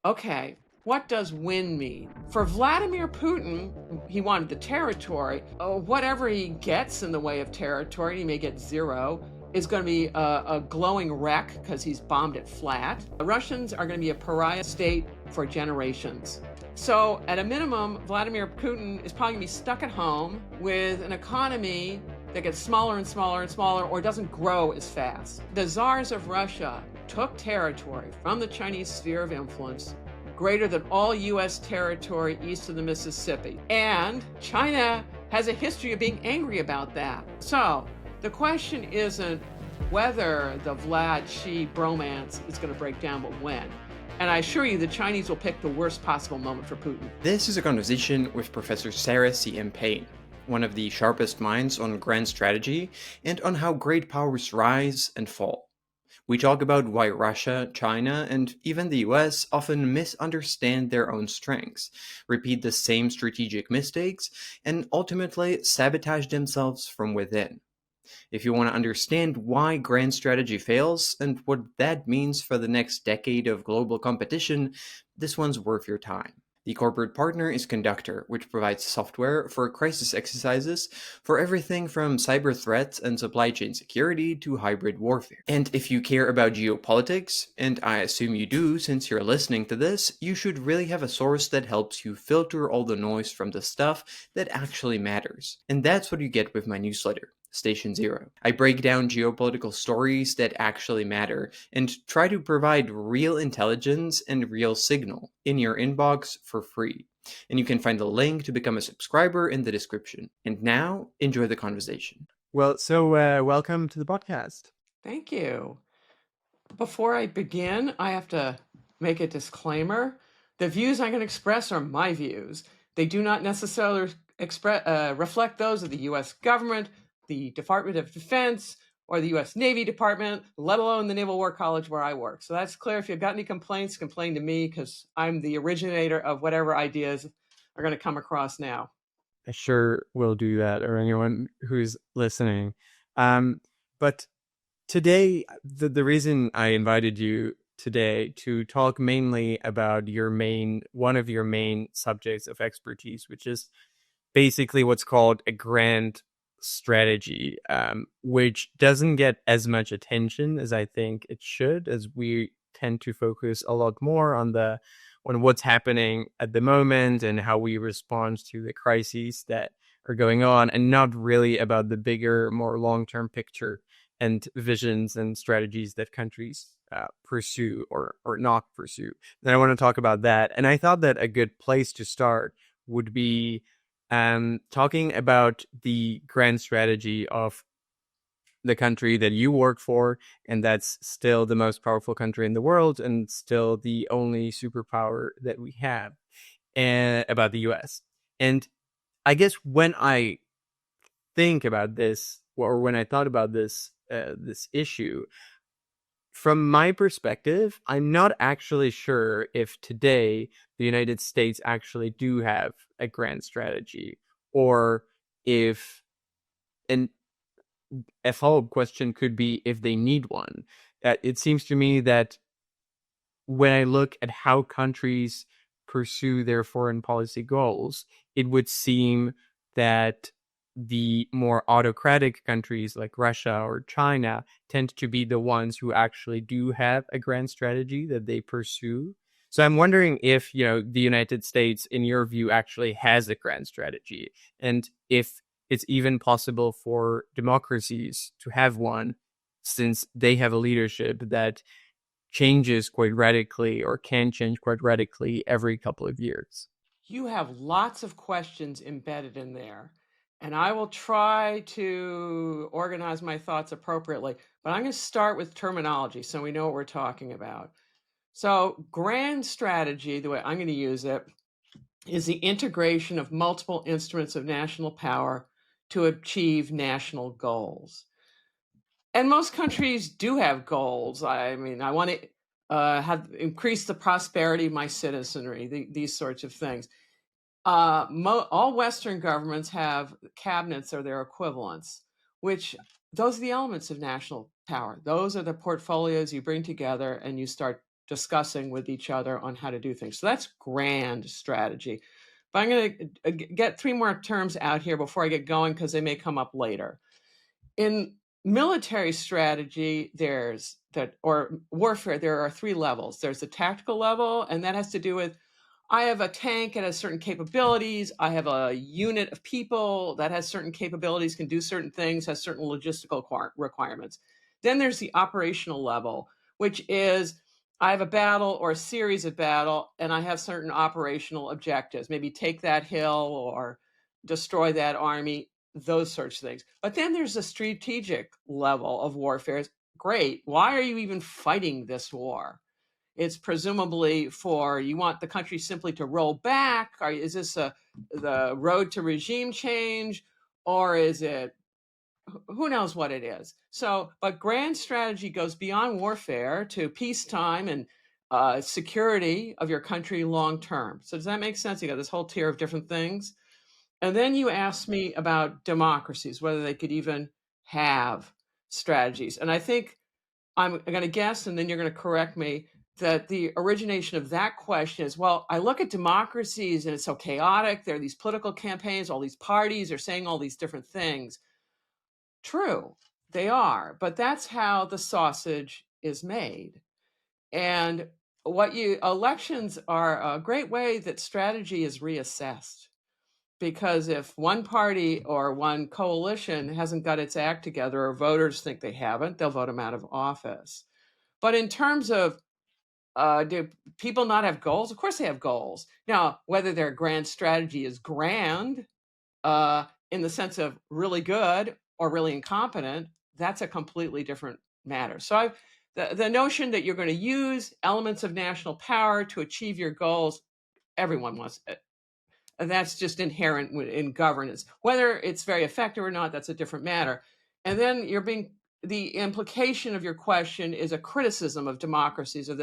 Okay, what does win mean? For Vladimir Putin, he wanted the territory. Whatever he gets in the way of territory, he may get zero, is going to be a glowing wreck because he's bombed it flat. The Russians are going to be a pariah state for generations. So, at a minimum, Vladimir Putin is probably going to be stuck at home with an economy that gets smaller and smaller and smaller or doesn't grow as fast. The czars of Russia took territory from the Chinese sphere of influence greater than all U.S. territory east of the Mississippi. And China has a history of being angry about that. So the question isn't whether the Vlad-Xi bromance is going to break down, but when. And I assure you the Chinese will pick the worst possible moment for Putin. This is a conversation with Professor Sarah C.M. Paine, one of the sharpest minds on grand strategy and on how great powers rise and fall. We talk about why Russia, China, and even the US often misunderstand their own strengths, repeat the same strategic mistakes, and ultimately sabotage themselves from within. If you want to understand why grand strategy fails and what that means for the next decade of global competition, this one's worth your time. The corporate partner is Conductor, which provides software for crisis exercises for everything from cyber threats and supply chain security to hybrid warfare. And if you care about geopolitics, and I assume you do since you're listening to this, you should really have a source that helps you filter all the noise from the stuff that actually matters. And that's what you get with my newsletter, Station Zero. I break down geopolitical stories that actually matter and try to provide real intelligence and real signal in your inbox for free. And you can find the link to become a subscriber in the description. And now, enjoy the conversation. Well, so welcome to the podcast. Thank you. Before I begin, I have to make a disclaimer. The views I'm going to express are my views. They do not necessarily reflect those of the U.S. government, the Department of Defense, or the U.S. Navy Department, let alone the Naval War College where I work. So that's clear. If you've got any complaints, complain to me because I'm the originator of whatever ideas are going to come across now. I sure will do that, or anyone who's listening. But today, the reason I invited you today to talk mainly about one of your main subjects of expertise, which is basically what's called a grand strategy, which doesn't get as much attention as I think it should, as we tend to focus a lot more on what's happening at the moment and how we respond to the crises that are going on, and not really about the bigger, more long-term picture and visions and strategies that countries pursue or not pursue. And I want to talk about that. And I thought that a good place to start would be talking about the grand strategy of the country that you work for, and that's still the most powerful country in the world and still the only superpower that we have, and about the US. And I guess when I think about this, or when I thought about this issue, from my perspective, I'm not actually sure if today the United States actually do have a grand strategy, or if a follow-up question could be if they need one. It seems to me that when I look at how countries pursue their foreign policy goals, it would seem that the more autocratic countries like Russia or China tend to be the ones who actually do have a grand strategy that they pursue. So I'm wondering if, the United States, in your view, actually has a grand strategy, and if it's even possible for democracies to have one, since they have a leadership that changes quite radically, or can change quite radically, every couple of years. You have lots of questions embedded in there, and I will try to organize my thoughts appropriately, but I'm going to start with terminology so we know what we're talking about. So grand strategy, the way I'm going to use it, is the integration of multiple instruments of national power to achieve national goals. And most countries do have goals. I mean, I want to increase the prosperity of my citizenry, these sorts of things. All Western governments have cabinets or their equivalents, which those are the elements of national power. Those are the portfolios you bring together and you start discussing with each other on how to do things. So that's grand strategy. But I'm going to get 3 more terms out here before I get going because they may come up later. In military strategy, or warfare, there are 3 levels. There's the tactical level, and that has to do with I have a tank, it has certain capabilities. I have a unit of people that has certain capabilities, can do certain things, has certain logistical requirements. Then there's the operational level, which is I have a battle or a series of battle, and I have certain operational objectives. Maybe take that hill or destroy that army, those sorts of things. But then there's a strategic level of warfare. Great. Why are you even fighting this war? It's presumably for you want the country simply to roll back. Is this the road to regime change, or is it who knows what it is? So, but grand strategy goes beyond warfare to peacetime and security of your country long term. So does that make sense? You got this whole tier of different things. And then you asked me about democracies, whether they could even have strategies. And I think I'm going to guess, and then you're going to correct me, that the origination of that question is, well, I look at democracies and it's so chaotic. There are these political campaigns, all these parties are saying all these different things. True, they are, but that's how the sausage is made. And elections are a great way that strategy is reassessed. Because if one party or one coalition hasn't got its act together, or voters think they haven't, they'll vote them out of office. But in terms of do people not have goals? Of course they have goals. Now, whether their grand strategy is grand in the sense of really good or really incompetent, that's a completely different matter. So the notion that you're going to use elements of national power to achieve your goals, everyone wants it. And that's just inherent in governance. Whether it's very effective or not, that's a different matter. And then the implication of your question is a criticism of democracies, of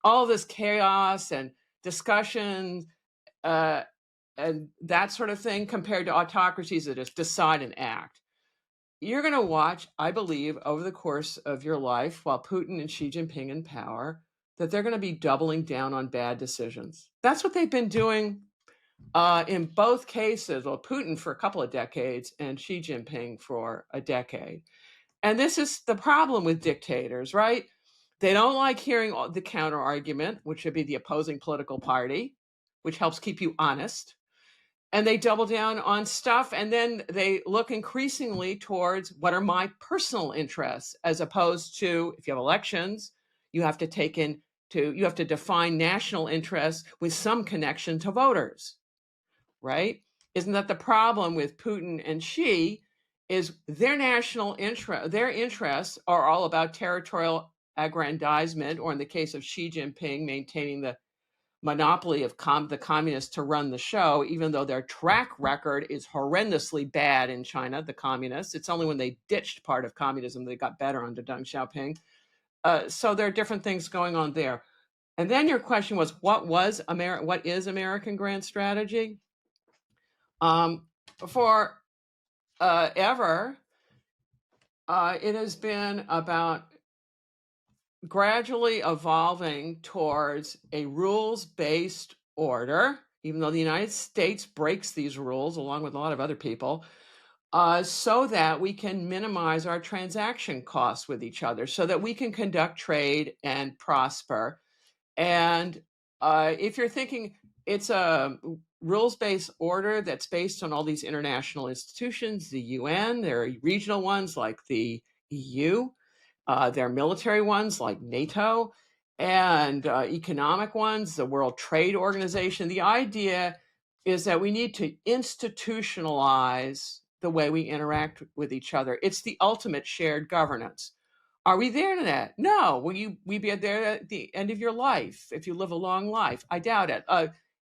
all this chaos and discussion and that sort of thing, compared to autocracies that just decide and act. You're going to watch, I believe, over the course of your life, while Putin and Xi Jinping in power, that they're going to be doubling down on bad decisions. That's what they've been doing in both cases. Well, Putin for a couple of decades and Xi Jinping for a decade. And this is the problem with dictators, right? They don't like hearing the counter argument, which would be the opposing political party, which helps keep you honest. And they double down on stuff, and then they look increasingly towards what are my personal interests, as opposed to, if you have elections, you have to define national interests with some connection to voters, right? Isn't that the problem with Putin and Xi? Is their their interests are all about territorial aggrandizement, or in the case of Xi Jinping, maintaining the monopoly of the communists to run the show, even though their track record is horrendously bad in China, the communists. It's only when they ditched part of communism they got better under Deng Xiaoping. So there are different things going on there. And then your question was, what is American grand strategy? For ever, it has been about gradually evolving towards a rules-based order, even though the United States breaks these rules along with a lot of other people, so that we can minimize our transaction costs with each other, so that we can conduct trade and prosper. And if you're thinking it's a rules-based order that's based on all these international institutions, the UN, there are regional ones like the EU, there are military ones like NATO, and economic ones, the World Trade Organization. The idea is that we need to institutionalize the way we interact with each other. It's the ultimate shared governance. Are we there to that? No. Will you be there at the end of your life if you live a long life? I doubt it.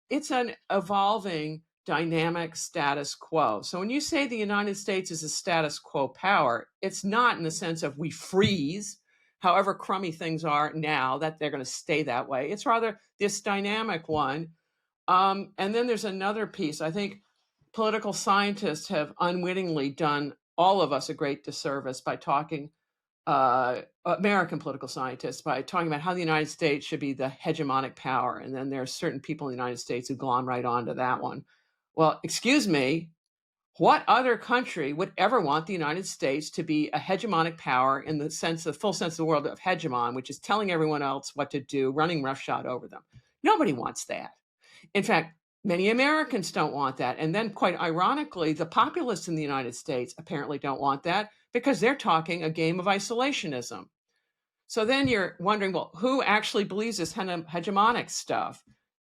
It's an evolving dynamic status quo. So when you say the United States is a status quo power, it's not in the sense of we freeze, however crummy things are now, that they're going to stay that way. It's rather this dynamic one. And then there's another piece. I think political scientists have unwittingly done all of us a great disservice by talking American political scientists by talking about how the United States should be the hegemonic power. And then there are certain people in the United States who glom right onto that one. Well, excuse me, what other country would ever want the United States to be a hegemonic power in the sense, the full sense of the world of hegemon, which is telling everyone else what to do, running roughshod over them? Nobody wants that. In fact, many Americans don't want that. And then, quite ironically, the populists in the United States apparently don't want that because they're talking a game of isolationism. So then you're wondering, well, who actually believes this hegemonic stuff?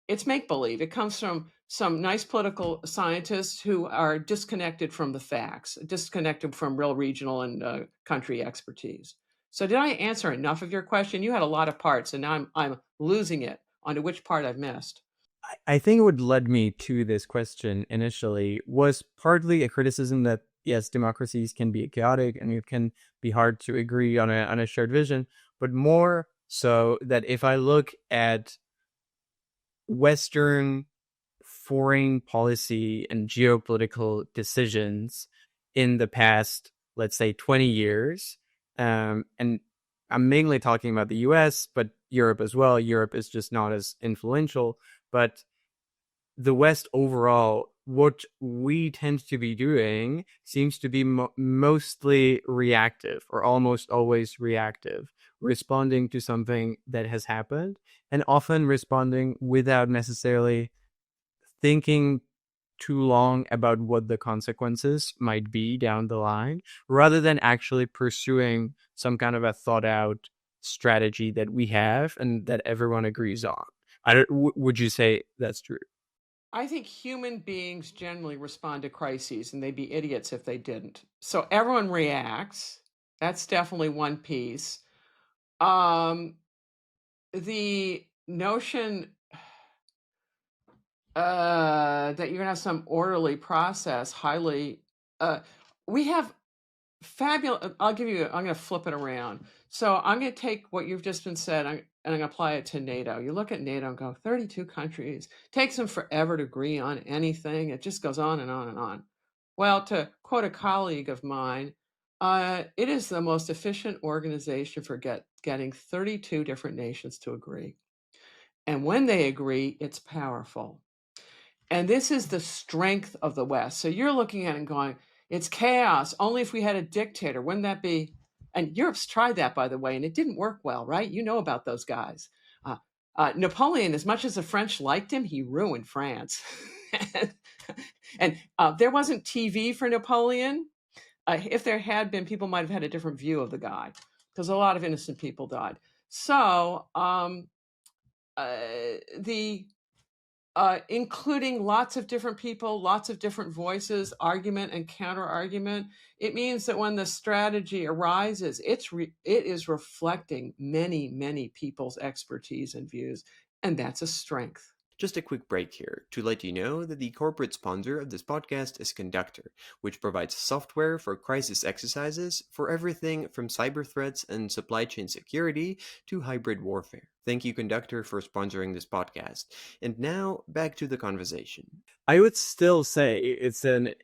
It's make believe. It comes from some nice political scientists who are disconnected from the facts, disconnected from real regional and country expertise. So did I answer enough of your question? You had a lot of parts, and now I'm losing it onto which part I've missed. I think what led me to this question initially was partly a criticism that yes, democracies can be chaotic and it can be hard to agree on a shared vision, but more so that if I look at Western foreign policy and geopolitical decisions in the past, let's say 20 years, and I'm mainly talking about the US, but Europe as well. Europe is just not as influential, but the West overall, what we tend to be doing seems to be mostly reactive or almost always reactive, responding to something that has happened and often responding without necessarily thinking too long about what the consequences might be down the line, rather than actually pursuing some kind of a thought out strategy that we have and that everyone agrees on. Would you say that's true? I think human beings generally respond to crises, and they'd be idiots if they didn't. So everyone reacts. That's definitely one piece. Um, the notion that you're gonna have some orderly process, highly, we have fabulous. I'll give you. I'm gonna flip it around. So I'm gonna take what you've just been said, and I'm gonna apply it to NATO. You look at NATO and go, 32 countries. Takes them forever to agree on anything. It just goes on and on and on. Well, to quote a colleague of mine, it is the most efficient organization for getting 32 different nations to agree. And when they agree, it's powerful. And this is the strength of the West. So you're looking at it and going, it's chaos. Only if we had a dictator, wouldn't that be? And Europe's tried that, by the way, and it didn't work well, right? You know about those guys. Napoleon, as much as the French liked him, he ruined France. and there wasn't TV for Napoleon. If there had been, people might have had a different view of the guy because a lot of innocent people died. So the including lots of different people, lots of different voices, argument and counter argument. It means that when the strategy arises, it is reflecting many, many people's expertise and views, and that's a strength. Just a quick break here to let you know that the corporate sponsor of this podcast is Conductor, which provides software for crisis exercises for everything from cyber threats and supply chain security to hybrid warfare. Thank you, Conductor, for sponsoring this podcast. And now, back to the conversation. I would still say it's an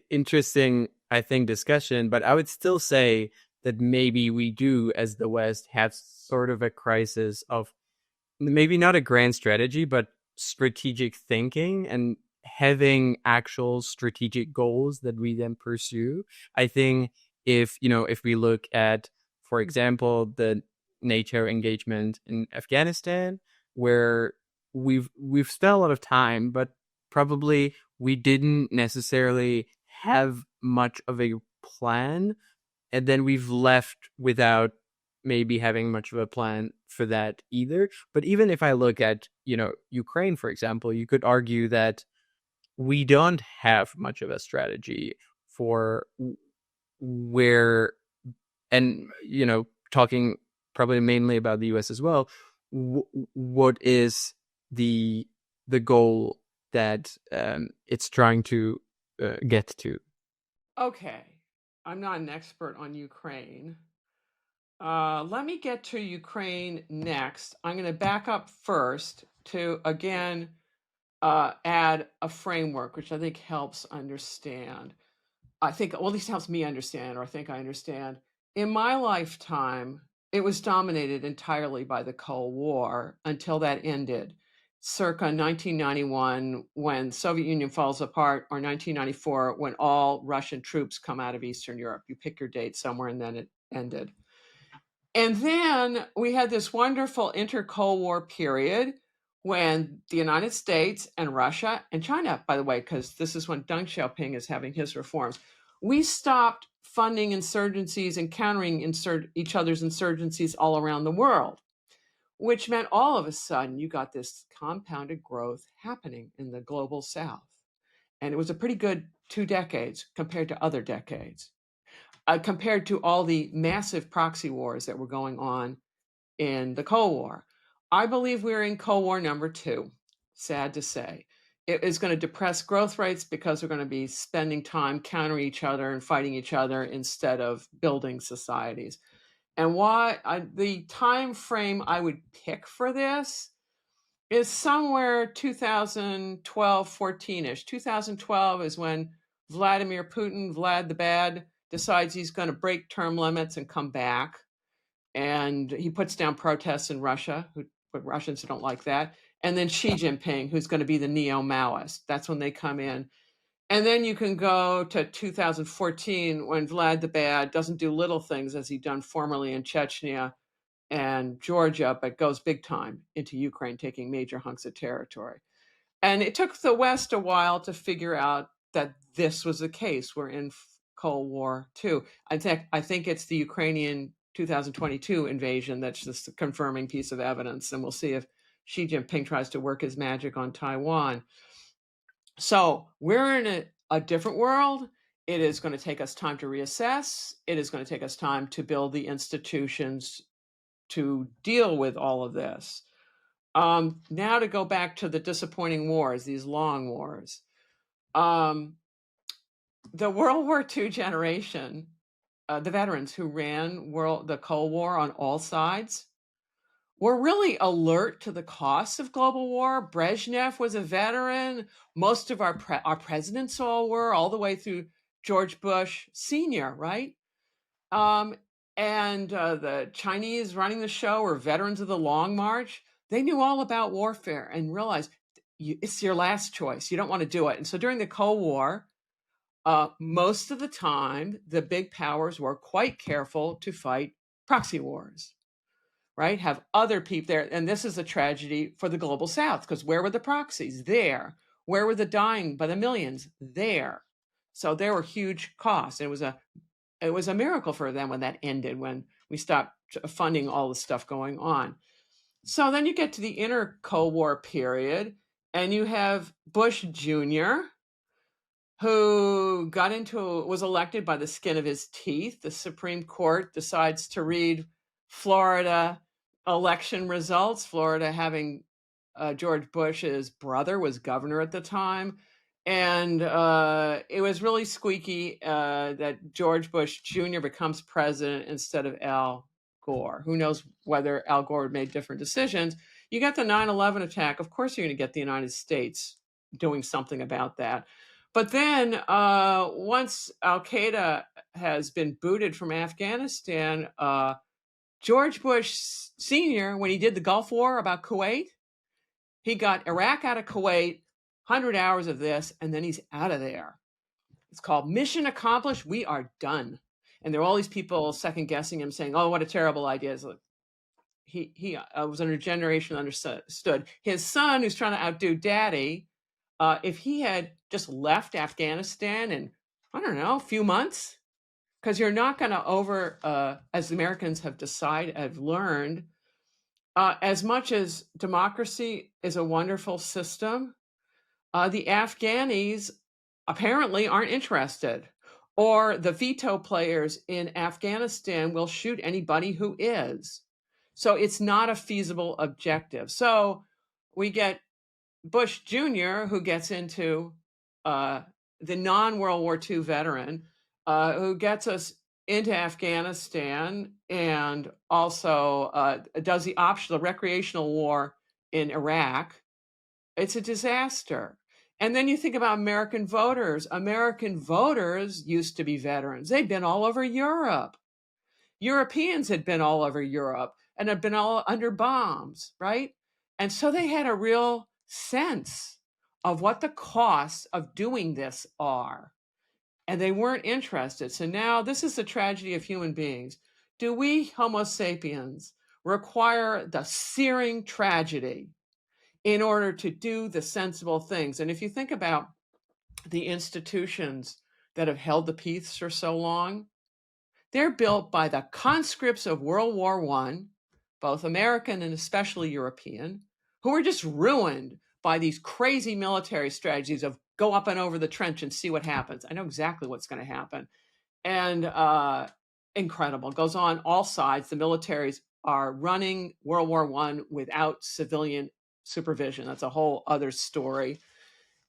interesting, I think, discussion, but I would still say that maybe we do, as the West, have sort of a crisis of maybe not a grand strategy, but strategic thinking and having actual strategic goals that we then pursue. I think if we look at, for example, the NATO engagement in Afghanistan, where we've spent a lot of time, but probably we didn't necessarily have much of a plan, and then we've left without maybe having much of a plan for that either. But even if I look at, Ukraine, for example, you could argue that we don't have much of a strategy for where, and, talking probably mainly about the US as well, what is the goal that it's trying to get to? Okay, I'm not an expert on Ukraine. Let me get to Ukraine next. I'm going to back up first to, again, add a framework, which I think helps understand. Well, at least helps me understand, or I think I understand. In my lifetime, it was dominated entirely by the Cold War until that ended, circa 1991, when Soviet Union falls apart, or 1994, when all Russian troops come out of Eastern Europe. You pick your date somewhere, and then it ended. And then we had this wonderful inter-Cold War period when the United States and Russia and China, by the way, because this is when Deng Xiaoping is having his reforms, we stopped funding insurgencies and countering each other's insurgencies all around the world, which meant all of a sudden you got this compounded growth happening in the global South. And it was a pretty good 2 decades compared to other decades, compared to all the massive proxy wars that were going on in the Cold War. I believe we're in Cold War number 2, sad to say. It is going to depress growth rates because we're going to be spending time countering each other and fighting each other instead of building societies. And the time frame I would pick for this is somewhere 2012, 14-ish. 2012 is when Vladimir Putin, Vlad the Bad, decides he's going to break term limits and come back. And he puts down protests in Russia, but Russians don't like that. And then Xi Jinping, who's going to be the neo-Maoist. That's when they come in. And then you can go to 2014, when Vlad the Bad doesn't do little things as he'd done formerly in Chechnya and Georgia, but goes big time into Ukraine, taking major hunks of territory. And it took the West a while to figure out that this was the case. We're in Cold War II. I think it's the Ukrainian 2022 invasion that's just a confirming piece of evidence. And we'll see if Xi Jinping tries to work his magic on Taiwan. So we're in a different world. It is going to take us time to reassess. It is going to take us time to build the institutions to deal with all of this. Now to go back to the disappointing wars, these long wars. The World War II generation, the veterans who ran the Cold War on all sides, were really alert to the costs of global war. Brezhnev was a veteran. Most of our presidents all were, all the way through George Bush Sr., right? And the Chinese running the show were veterans of the Long March. They knew all about warfare and realized it's your last choice. You don't want to do it. And so during the Cold War, most of the time, the big powers were quite careful to fight proxy wars, right? Have other people there. And this is a tragedy for the global South, because where were the proxies? There. Where were the dying by the millions? There. So there were huge costs. It was a miracle for them when that ended, when we stopped funding all the stuff going on. So then you get to the inner Cold War period, and you have Bush Jr., who was elected by the skin of his teeth. The Supreme Court decides to read Florida election results, Florida having George Bush's brother was governor at the time. And it was really squeaky that George Bush Jr. becomes president instead of Al Gore. Who knows whether Al Gore made different decisions. You got the 9/11 attack. Of course, you're going to get the United States doing something about that. But then once Al-Qaeda has been booted from Afghanistan, George Bush Sr., when he did the Gulf War about Kuwait, he got Iraq out of Kuwait, 100 hours of this, and then he's out of there. It's called mission accomplished. We are done. And there are all these people second guessing him, saying, oh, what a terrible idea. So he was under a generation understood. His son, who's trying to outdo daddy, if he had just left Afghanistan in, I don't know, a few months, because you're not going to as Americans have learned, as much as democracy is a wonderful system, the Afghanis apparently aren't interested, or the veto players in Afghanistan will shoot anybody who is. So it's not a feasible objective. So we get Bush Jr., who gets into the non-World War II veteran, who gets us into Afghanistan, and also does the recreational war in Iraq. It's a disaster. And then you think about American voters. American voters used to be veterans. They've been all over Europe. Europeans had been all over Europe and had been all under bombs, right? And so they had a real sense of what the costs of doing this are. And they weren't interested. So now this is the tragedy of human beings. Do we, Homo sapiens, require the searing tragedy in order to do the sensible things? And if you think about the institutions that have held the peace for so long, they're built by the conscripts of World War I, both American and especially European, who were just ruined by these crazy military strategies of go up and over the trench and see what happens. I know exactly what's going to happen. And incredible. Goes on all sides. The militaries are running World War I without civilian supervision. That's a whole other story.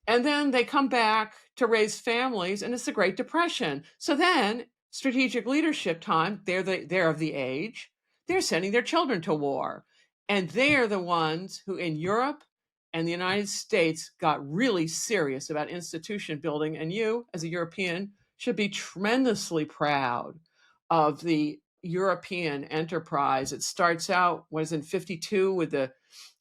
And then they come back to raise families, and it's the Great Depression. So then, strategic leadership time, they're of the age, they're sending their children to war. And they're the ones who in Europe and the United States got really serious about institution building. And you, as a European, should be tremendously proud of the European enterprise. It starts out, was in 52 with the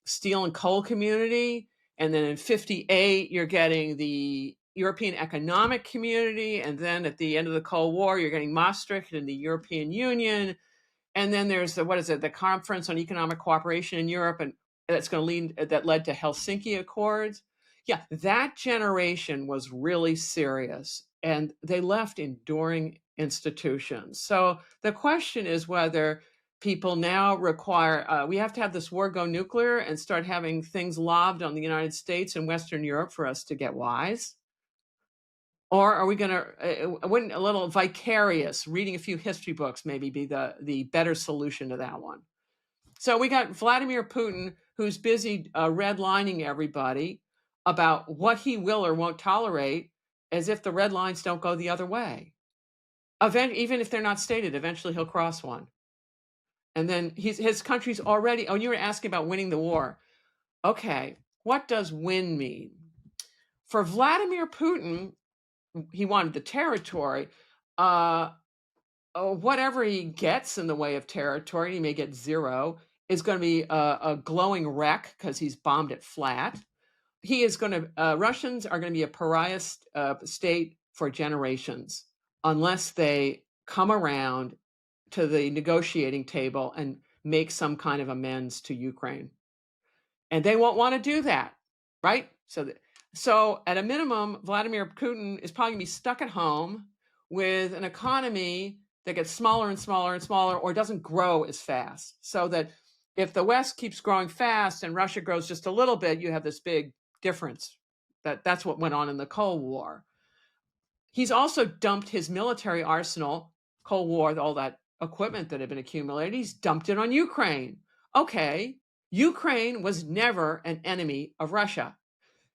steel and coal community. And then in 58, you're getting the European Economic Community. And then at the end of the Cold War, you're getting Maastricht and the European Union. And then there's the Conference on Economic Cooperation in Europe, and that led to Helsinki Accords. Yeah, that generation was really serious, and they left enduring institutions. So the question is whether people now require, we have to have this war go nuclear and start having things lobbed on the United States and Western Europe for us to get wise. Or are we going to, wouldn't a little vicarious, reading a few history books maybe be the better solution to that one? So we got Vladimir Putin, who's busy redlining everybody about what he will or won't tolerate, as if the red lines don't go the other way. Even if they're not stated, eventually he'll cross one. And then his country's already, you were asking about winning the war. Okay, what does win mean? For Vladimir Putin, he wanted the territory. Whatever he gets in the way of territory, he may get zero, is going to be a glowing wreck because he's bombed it flat. Russians are going to be a pariah state for generations unless they come around to the negotiating table and make some kind of amends to Ukraine. And they won't want to do that, right? So at a minimum, Vladimir Putin is probably going to be stuck at home with an economy that gets smaller and smaller and smaller, or doesn't grow as fast. So that if the West keeps growing fast and Russia grows just a little bit, you have this big difference. That's what went on in the Cold War. He's also dumped his military arsenal, Cold War, all that equipment that had been accumulated, he's dumped it on Ukraine. Okay, Ukraine was never an enemy of Russia.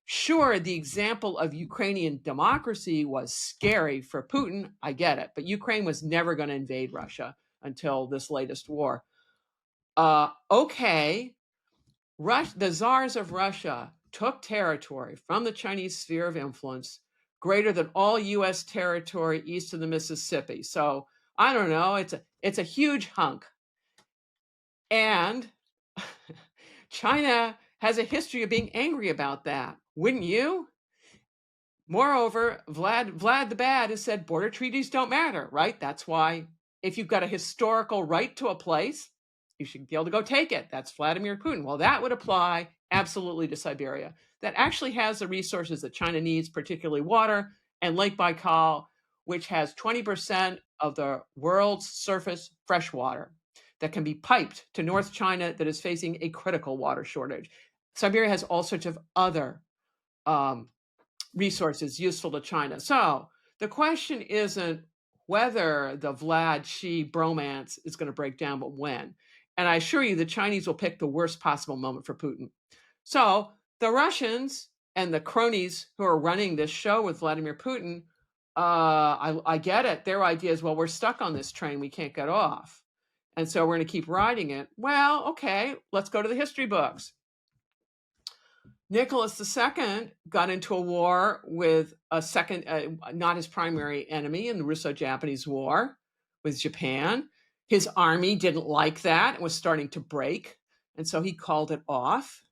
Sure, the example of Ukrainian democracy was scary for Putin. I get it. But Ukraine was never going to invade Russia until this latest war. Okay, the czars of Russia took territory from the Chinese sphere of influence greater than all U.S. territory east of the Mississippi. So I don't know. It's a huge hunk. And China has a history of being angry about that. Wouldn't you? Moreover, Vlad the Bad has said border treaties don't matter, right? That's why if you've got a historical right to a place, you should be able to go take it. That's Vladimir Putin. Well, that would apply absolutely to Siberia. That actually has the resources that China needs, particularly water, and Lake Baikal, which has 20% of the world's surface fresh water that can be piped to North China that is facing a critical water shortage. Siberia has all sorts of other resources useful to China. So the question isn't whether the Vlad-Xi bromance is going to break down, but when. And I assure you the Chinese will pick the worst possible moment for Putin. So the Russians and the cronies who are running this show with Vladimir Putin, I get it. Their idea is, well, we're stuck on this train. We can't get off. And so we're going to keep riding it. Well, okay, let's go to the history books. Nicholas II got into a war with a second, not his primary enemy in the Russo-Japanese War with Japan. His army didn't like that and was starting to break. And so he called it off.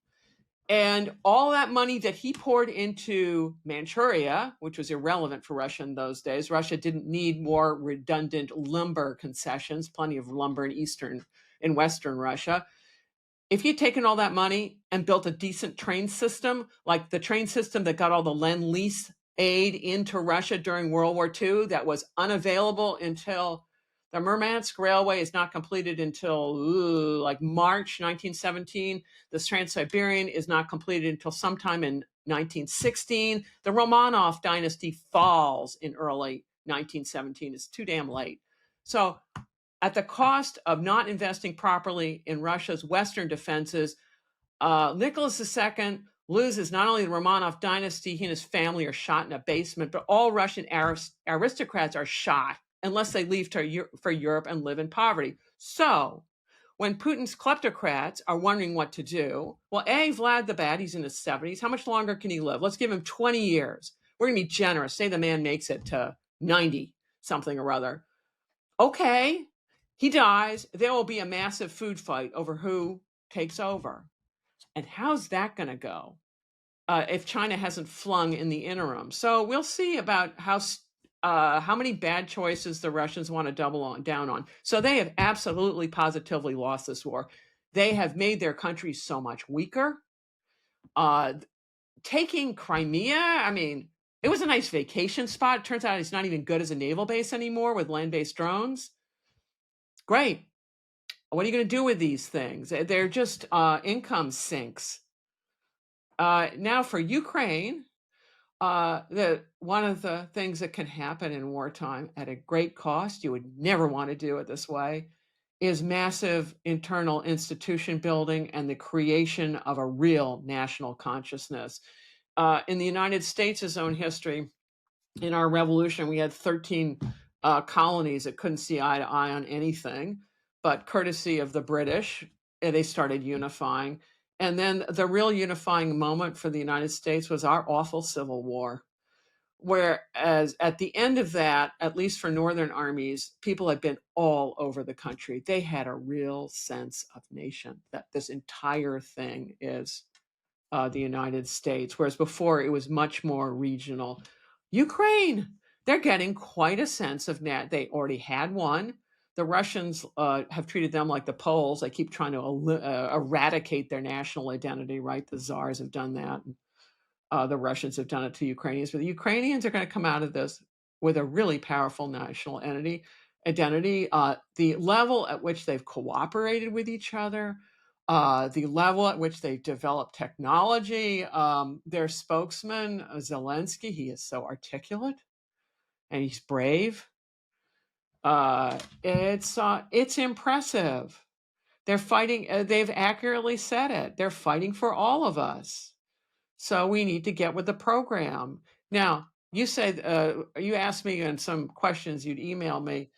And all that money that he poured into Manchuria, which was irrelevant for Russia in those days, Russia didn't need more redundant lumber concessions, plenty of lumber in Western Russia. If he'd taken all that money and built a decent train system, like the train system that got all the Lend-Lease aid into Russia during World War II, that was unavailable until the Murmansk Railway is not completed until like March 1917. The Trans-Siberian is not completed until sometime in 1916. The Romanov dynasty falls in early 1917. It's too damn late. So at the cost of not investing properly in Russia's Western defenses, Nicholas II loses not only the Romanov dynasty, he and his family are shot in a basement, but all Russian aristocrats are shot unless they leave for Europe and live in poverty. So when Putin's kleptocrats are wondering what to do, well, Vlad the Bad, he's in his 70s. How much longer can he live? Let's give him 20 years. We're going to be generous. Say the man makes it to 90 something or other. Okay, he dies. There will be a massive food fight over who takes over. And how's that going to go if China hasn't flung in the interim? So we'll see about how many bad choices the Russians want to double down on. So they have absolutely, positively lost this war. They have made their country so much weaker. Taking Crimea, I mean, it was a nice vacation spot. It turns out it's not even good as a naval base anymore with land-based drones. Great. What are you going to do with these things? They're just income sinks. Now for Ukraine, one of the things that can happen in wartime at a great cost, you would never want to do it this way, is massive internal institution building and the creation of a real national consciousness. In the United States' own history, in our revolution, we had 13 colonies that couldn't see eye to eye on anything, but courtesy of the British, they started unifying. And then the real unifying moment for the United States was our awful Civil War. Whereas at the end of that, at least for Northern armies, people had been all over the country. They had a real sense of nation, that this entire thing is the United States, whereas before it was much more regional. Ukraine, they're getting quite a sense of they already had one. The Russians have treated them like the Poles. They keep trying to eradicate their national identity, right? The czars have done that. The Russians have done it to Ukrainians. But the Ukrainians are going to come out of this with a really powerful national identity. The level at which they've cooperated with each other, the level at which they've developed technology. Their spokesman, Zelensky, he is so articulate and he's brave. It's impressive. They're fighting. They've accurately said it. They're fighting for all of us. So we need to get with the program. Now, you said, you asked me in some questions, you'd email me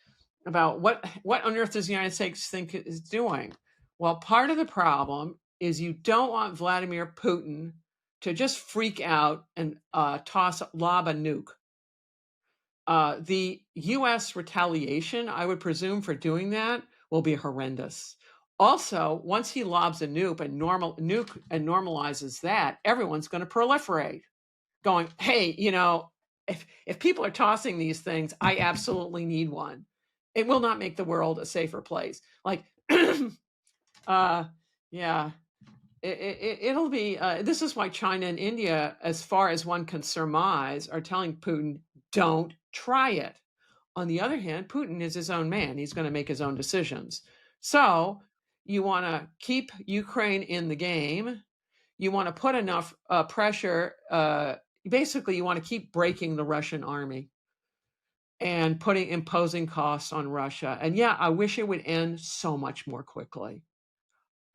about what on earth does the United States think is doing? Well, part of the problem is you don't want Vladimir Putin to just freak out and lob a nuke. The U.S. retaliation, I would presume, for doing that will be horrendous. Also, once he lobs a nuke and normalizes that, everyone's going to proliferate, going, hey, if people are tossing these things, I absolutely need one. It will not make the world a safer place. Like, yeah, it'll be. This is why China and India, as far as one can surmise, are telling Putin, don't try it. On the other hand, Putin is his own man. He's going to make his own decisions. So you want to keep Ukraine in the game. You want to put enough pressure. Basically, you want to keep breaking the Russian army and imposing costs on Russia. And yeah, I wish it would end so much more quickly.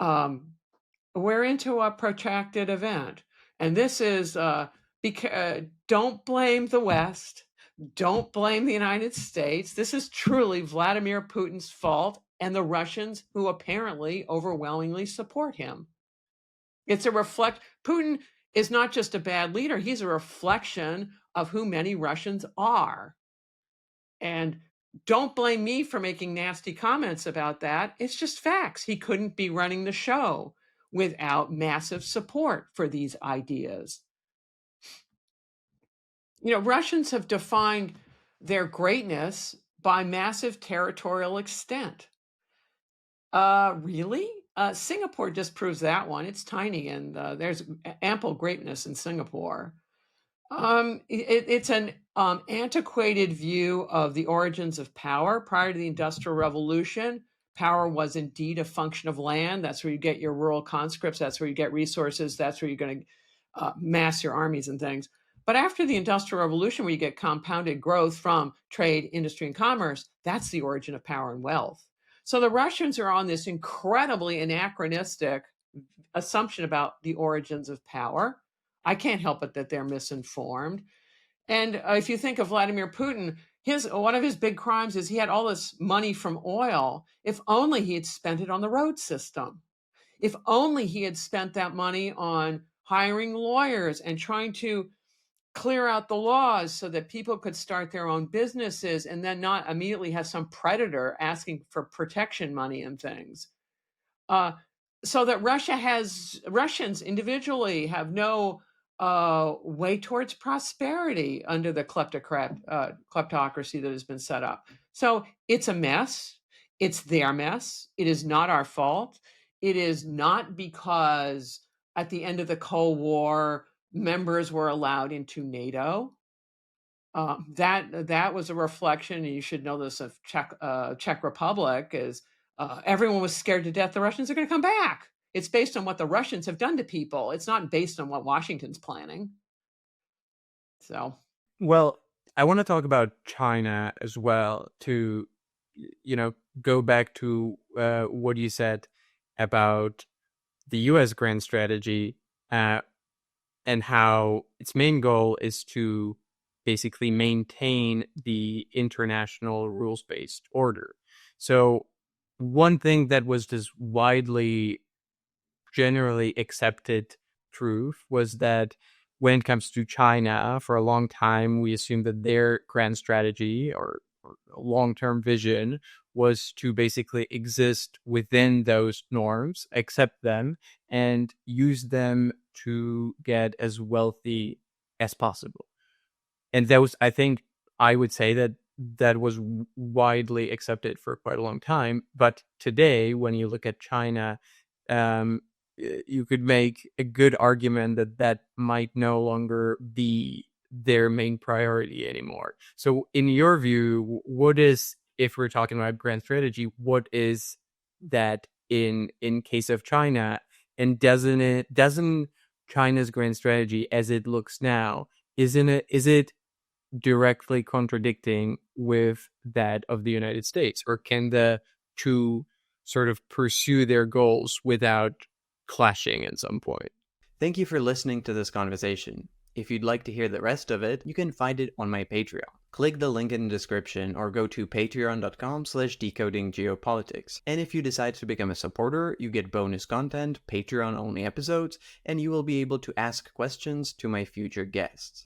We're into a protracted event. And this is, don't blame the West. Don't blame the United States. This is truly Vladimir Putin's fault and the Russians who apparently overwhelmingly support him. It's Putin is not just a bad leader. He's a reflection of who many Russians are. And don't blame me for making nasty comments about that. It's just facts. He couldn't be running the show without massive support for these ideas. Russians have defined their greatness by massive territorial extent. Really? Singapore just proves that one. It's tiny, and there's ample greatness in Singapore. It's an antiquated view of the origins of power. Prior to the Industrial Revolution, power was indeed a function of land. That's where you get your rural conscripts. That's where you get resources. That's where you're going to mass your armies and things. But after the Industrial Revolution, where you get compounded growth from trade, industry, and commerce, that's the origin of power and wealth. So the Russians are on this incredibly anachronistic assumption about the origins of power. I can't help it that they're misinformed. And if you think of Vladimir Putin, one of his big crimes is he had all this money from oil. If only he had spent it on the road system. If only he had spent that money on hiring lawyers and trying to clear out the laws so that people could start their own businesses and then not immediately have some predator asking for protection money and things. So that Russians individually have no way towards prosperity under the kleptocracy that has been set up. So it's a mess. It's their mess. It is not our fault. It is not because at the end of the Cold War, members were allowed into NATO. That was a reflection, and you should know this, of Czech Republic. Is everyone was scared to death the Russians are going to come back. It's based on what the Russians have done to people. It's not based on what Washington's planning. So, well, I want to talk about China as well to, go back to what you said about the U.S. grand strategy and how its main goal is to basically maintain the international rules-based order. So one thing that was just widely generally accepted truth was that when it comes to China, for a long time, we assumed that their grand strategy or long-term vision was to basically exist within those norms, accept them, and use them to get as wealthy as possible. And that was, I think, I would say that was widely accepted for quite a long time. But today, when you look at China, you could make a good argument that might no longer be their main priority anymore. So in your view, what is, if we're talking about grand strategy, what is that in case of China? And doesn't China's grand strategy as it looks now, is it directly contradicting with that of the United States? Or can the two sort of pursue their goals without clashing at some point? Thank you for listening to this conversation. If you'd like to hear the rest of it, you can find it on my Patreon. Click the link in the description or go to patreon.com/decodinggeopolitics. And if you decide to become a supporter, you get bonus content, Patreon-only episodes, and you will be able to ask questions to my future guests.